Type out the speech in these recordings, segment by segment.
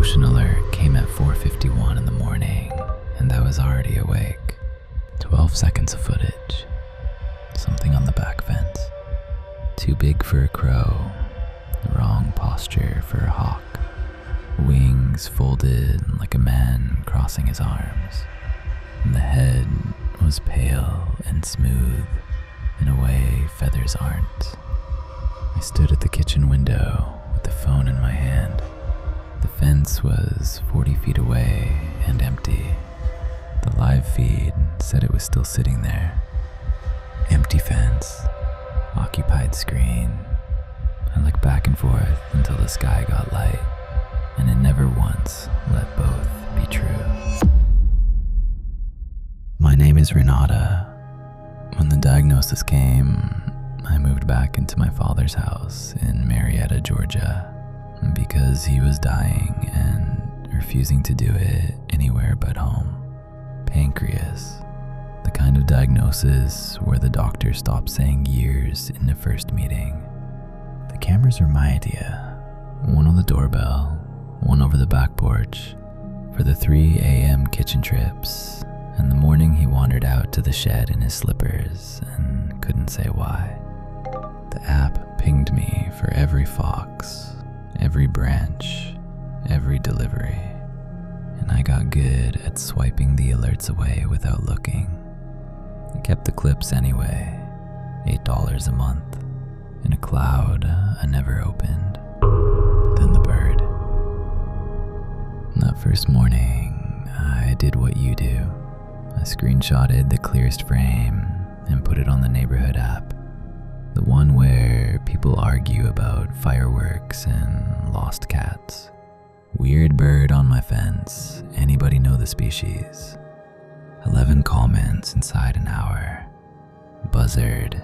motion alert came at 4:51 in the morning, and I was already awake. 12 seconds of footage. Something on the back fence. Too big for a crow. Wrong posture for a hawk. Wings folded like a man crossing his arms. And the head was pale and smooth in a way feathers aren't. I stood at the kitchen window with the phone in my hand. The fence was 40 feet away and empty. The live feed said it was still sitting there. Empty fence, occupied screen. I looked back and forth until the sky got light, and it never once let both be true. My name is Renata. When the diagnosis came, I moved back into my father's house in Marietta, Georgia, because he was dying and refusing to do it anywhere but home. Pancreas, the kind of diagnosis where the doctor stopped saying years in the first meeting. The cameras were my idea. One on the doorbell, one over the back porch, for the 3 a.m. kitchen trips, and the morning he wandered out to the shed in his slippers and couldn't say why. The app pinged me for every fox, every branch, every delivery, and I got good at swiping the alerts away without looking. I kept the clips anyway, $8 a month, in a cloud I never opened. Then the bird. That first morning, I did what you do. I screenshotted the clearest frame and put it on the neighborhood app. The one where people argue about fireworks and lost cats. Weird bird on my fence. Anybody know the species? 11 comments inside an hour. Buzzard.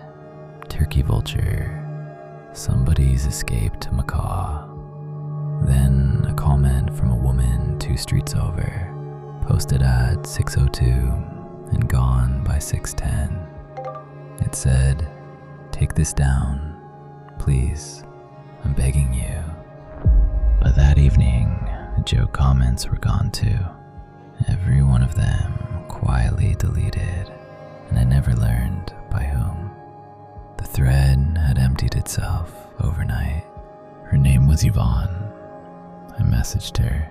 Turkey vulture. Somebody's escaped macaw. Then a comment from a woman 2 streets over. Posted at 6:02 and gone by 6:10. It said, "Take this down, please, I'm begging you." But that evening, the joke comments were gone too. Every one of them quietly deleted, and I never learned by whom. The thread had emptied itself overnight. Her name was Yvonne. I messaged her.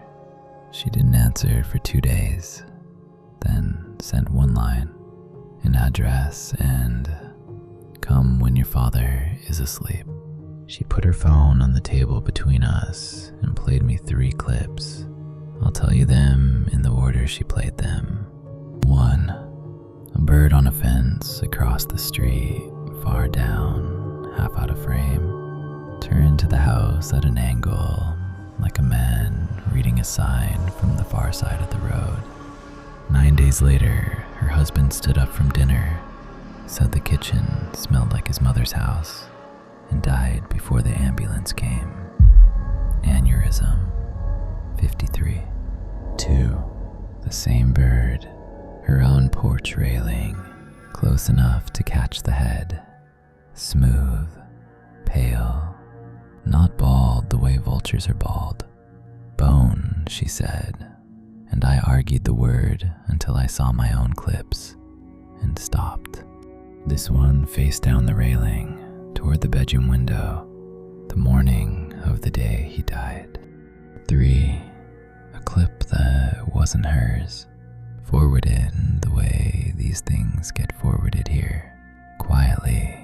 She didn't answer for 2 days, then sent one line, an address, and "Come when your father is asleep." She put her phone on the table between us and played me 3 clips. I'll tell you them in the order she played them. 1. A bird on a fence across the street, far down, half out of frame, turned to the house at an angle, like a man reading a sign from the far side of the road. 9 days later, her husband stood up from dinner, said the kitchen smelled like his mother's house, and died before the ambulance came. Aneurysm. 53. 2. The same bird, her own porch railing, close enough to catch the head. Smooth, pale, not bald the way vultures are bald. Bone, she said, and I argued the word until I saw my own clips and stopped. This one faced down the railing toward the bedroom window, the morning of the day he died. 3. A clip that wasn't hers, forwarded the way these things get forwarded here, quietly,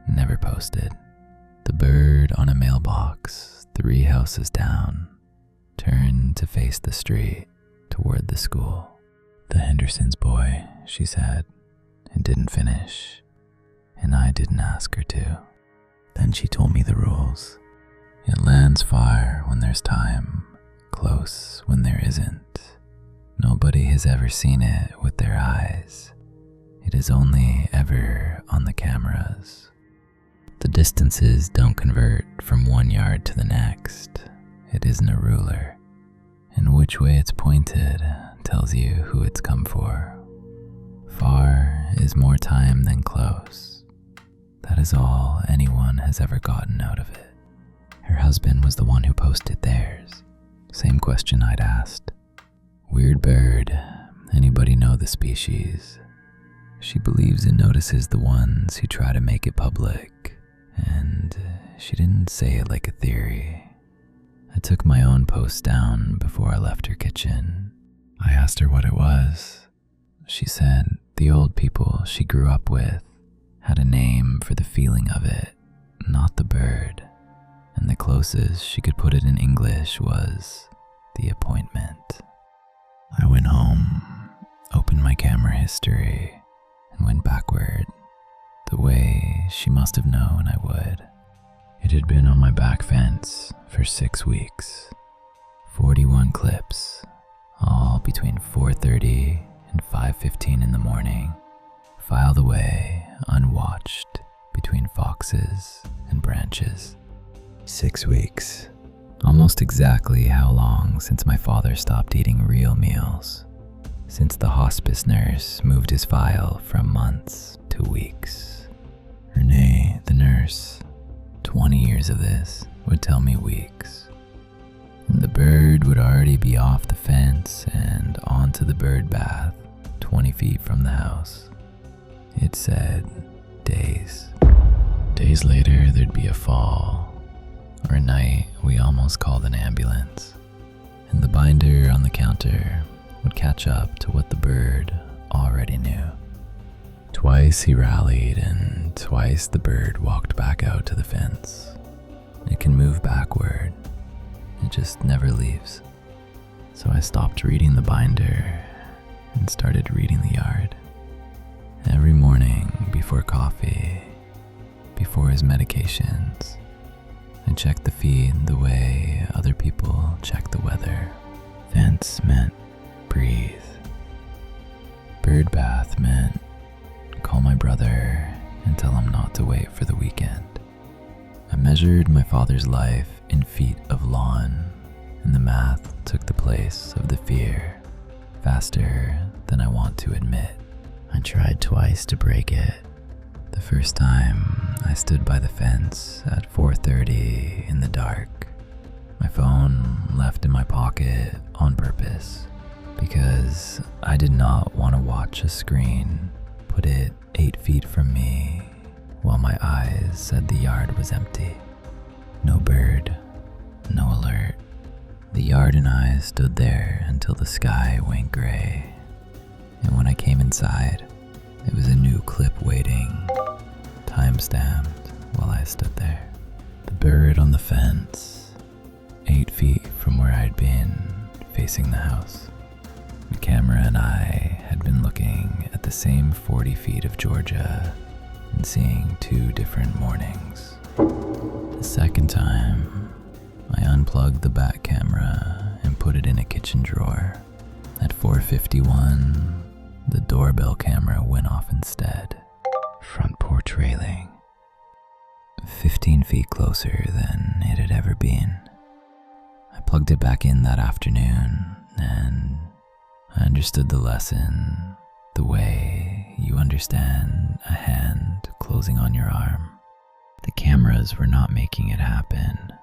never posted. The bird on a mailbox 3 houses down, turned to face the street toward the school. "The Henderson's boy," she said, and didn't finish, and I didn't ask her to. Then she told me the rules. It lands far when there's time, close when there isn't. Nobody has ever seen it with their eyes. It is only ever on the cameras. The distances don't convert from 1 yard to the next. It isn't a ruler, and which way it's pointed tells you who it's come for. Far is more time than close. That is all anyone has ever gotten out of it. Her husband was the one who posted theirs. Same question I'd asked. Weird bird, anybody know the species? She believes it notices the ones who try to make it public, and she didn't say it like a theory. I took my own post down before I left her kitchen. I asked her what it was. She said the old people she grew up with had a name for the feeling of it, not the bird, and the closest she could put it in English was the appointment. I went home, opened my camera history, and went backward, the way she must have known I would. It had been on my back fence for 6 weeks, 41 clips, all between 4:30 and 5:15 in the morning, filed away unwatched between foxes and branches. 6 weeks, almost exactly how long since my father stopped eating real meals, since the hospice nurse moved his file from months to weeks. Renee, the nurse, 20 years of this, would tell me weeks. And the bird would already be off the fence and onto the bird bath 20 feet from the house. It said days. Days later, there'd be a fall, or a night we almost called an ambulance, and the binder on the counter would catch up to what the bird already knew. Twice he rallied, and twice the bird walked back out to the fence. It can move backward, it just never leaves. So I stopped reading the binder and started reading the yard. Every morning before coffee, before his medications, I checked the feed the way other people check the weather. Fence meant breathe. Bird bath meant call my brother and tell him not to wait for the weekend. I measured my father's life in feet of lawn, and the math took the place of the fear, faster than I want to admit. I tried twice to break it. The first time, I stood by the fence at 4:30 in the dark, my phone left in my pocket on purpose, because I did not want to watch a screen put it 8 feet from me while my eyes said the yard was empty. No bird, no alert. The yard and I stood there until the sky went gray, and when I came inside, it was a new clip waiting, time-stamped while I stood there. The bird on the fence, 8 feet from where I'd been, facing the house. The camera and I had been looking at the same 40 feet of Georgia and seeing 2 different mornings. The second time, I unplugged the back camera and put it in a kitchen drawer. At 4:51, the doorbell camera went off instead. Front porch railing, 15 feet closer than it had ever been. I plugged it back in that afternoon, and I understood the lesson the way you understand a hand closing on your arm. The cameras were not making it happen.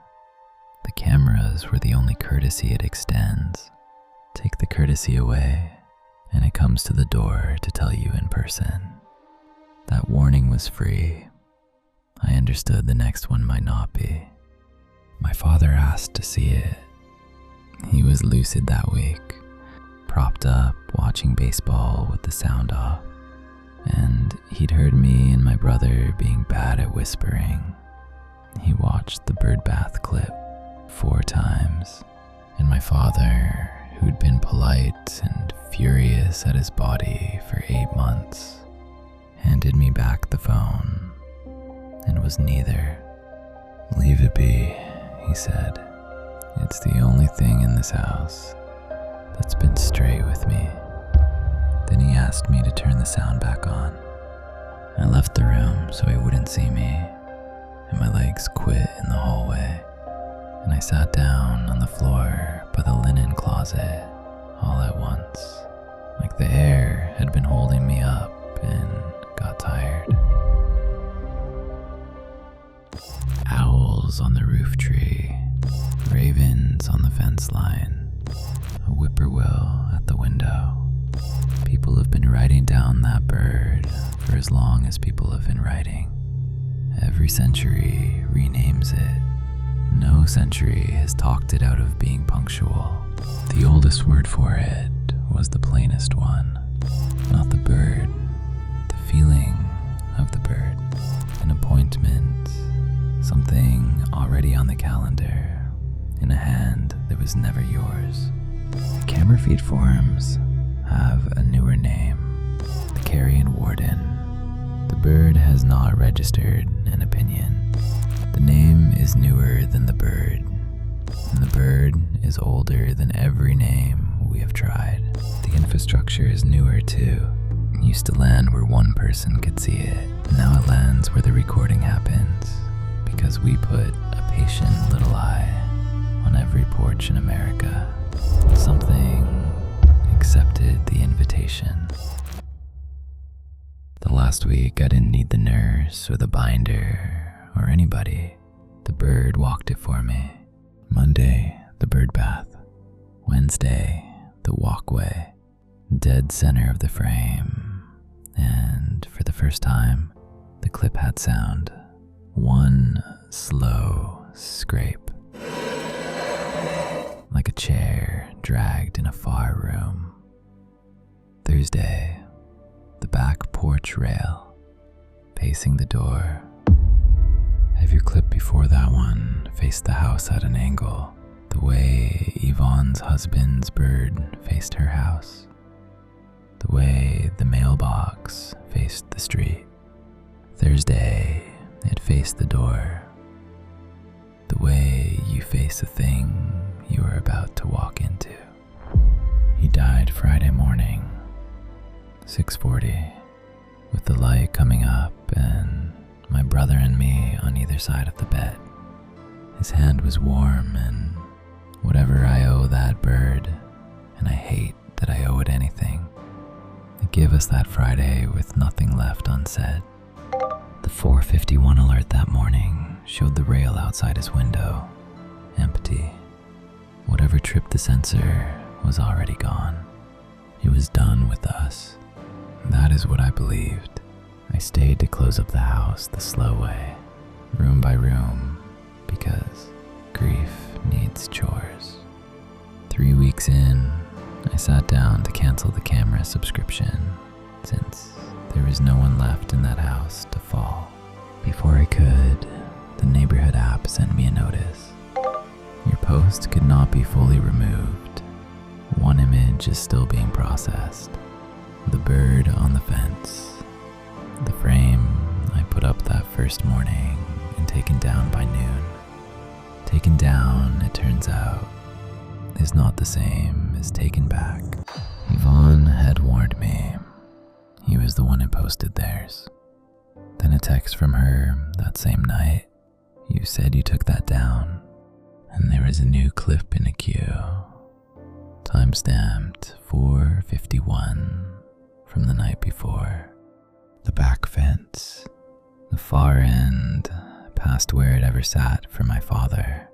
The cameras were the only courtesy it extends. Take the courtesy away, and it comes to the door to tell you in person. That warning was free. I understood the next one might not be. My father asked to see it. He was lucid that week, propped up watching baseball with the sound off, and he'd heard me and my brother being bad at whispering. He watched the bird bath clip 4 times, and my father, who'd been polite and furious at his body for 8 months, handed me back the phone, and was neither. "Leave it be," he said. "It's the only thing in this house that's been straight with me." Then he asked me to turn the sound back on. I left the room so he wouldn't see me, and my legs quit in the hallway, and I sat down on the floor by the linen closet all at once, like the air had been holding me up and got tired. Owls on the roof tree, ravens on the fence line, a whippoorwill at the window. People have been writing down that bird for as long as people have been writing. Every century renames it. No century has talked it out of being punctual. The oldest word for it was the plainest one. Not the bird, the feeling of the bird. An appointment, something already on the calendar, in a hand that was never yours. The camera feed forums have a newer name, the carrion warden. The bird has not registered an opinion. The name is newer than the bird, and the bird is older than every name we have tried. The infrastructure is newer too. It used to land where one person could see it. Now it lands where the recording happens, because we put a patient little eye on every porch in America. Something accepted the invitation. The last week I didn't need the nurse or the binder or anybody. The bird walked it for me. Monday, the bird bath. Wednesday, the walkway, dead center of the frame. And for the first time, the clip had sound. One slow scrape, like a chair dragged in a far room. Thursday, the back porch rail, facing the door. Have your clip before that one faced the house at an angle, the way Yvonne's husband's bird faced her house, the way the mailbox faced the street. Thursday, it faced the door, the way you face a thing you are about to walk into. He died Friday morning, 6:40, with the light coming up and my brother and me on either side of the bed. His hand was warm, and whatever I owe that bird, and I hate that I owe it anything, it gave us that Friday with nothing left unsaid. The 4:51 alert that morning showed the rail outside his window, empty. Whatever tripped the sensor was already gone. It was done with us. That is what I believed. I stayed to close up the house the slow way, room by room, because grief needs chores. 3 weeks in, I sat down to cancel the camera subscription, since there was no one left in that house to fall. Before I could, the neighborhood app sent me a notice. Your post could not be fully removed. One image is still being processed. The bird on the fence. The frame I put up that first morning and taken down by noon. Taken down, it turns out, is not the same as taken back. Yvonne had warned me. He was the one who posted theirs. Then a text from her that same night. You said you took that down, and there was a new clip in a queue. Timestamped 4:51 from the night before. The back fence, the far end, past where it ever sat for my father,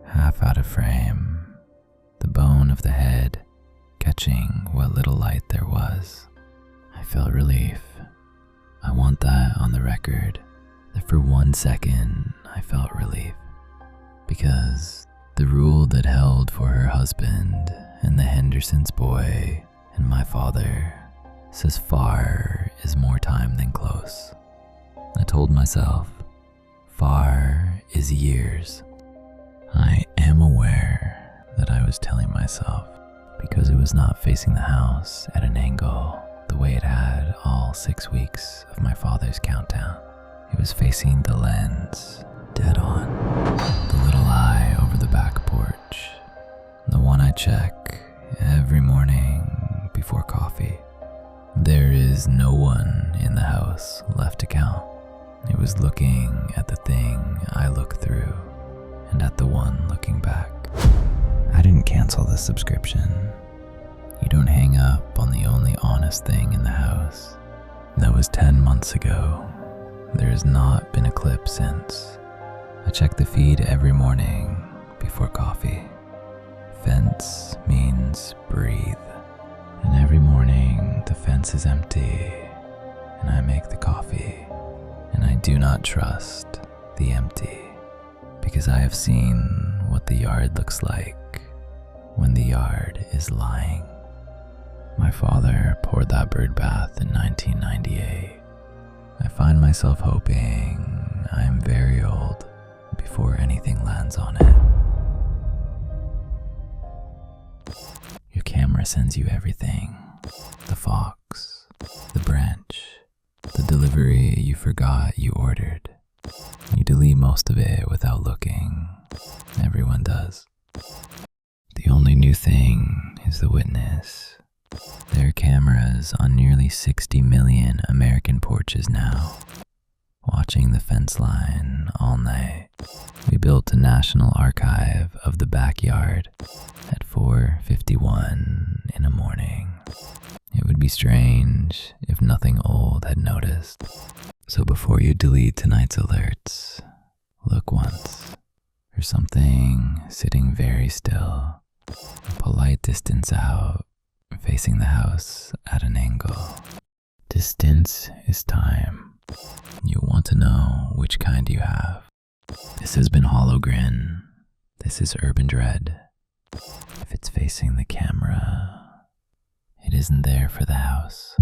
half out of frame, the bone of the head catching what little light there was. I felt relief. I want that on the record, that for 1 second I felt relief, because the rule that held for her husband and the Henderson's boy and my father says far is more time than close. I told myself, far is years. I am aware that I was telling myself, because it was not facing the house at an angle the way it had all 6 weeks of my father's countdown. It was facing the lens, dead on. The little eye over the back porch, the one I check every morning before coffee. There is no one in the house left to count. It was looking at the thing I look through, and at the one looking back. I didn't cancel the subscription. You don't hang up on the only honest thing in the house. That was 10 months ago. There has not been a clip since. I check the feed every morning, before coffee. Fence means breathe. And every morning the fence is empty and I make the coffee. And I do not trust the empty because I have seen what the yard looks like when the yard is lying. My father poured that bird bath in 1998. I find myself hoping I am very old before anything lands on it. Your camera sends you everything. The fox, the branch, the delivery you forgot you ordered. You delete most of it without looking. Everyone does. The only new thing is the witness. There are cameras on nearly 60 million American porches now, watching the fence line all night. We built a national archive of the backyard at 4:51 in the morning. It would be strange if nothing old had noticed. So before you delete tonight's alerts, look once for something sitting very still, a polite distance out, facing the house at an angle. Distance is time. You want to know which kind you have. This has been Hollowgrin. This is Urban Dread. If it's facing the camera, it isn't there for the house.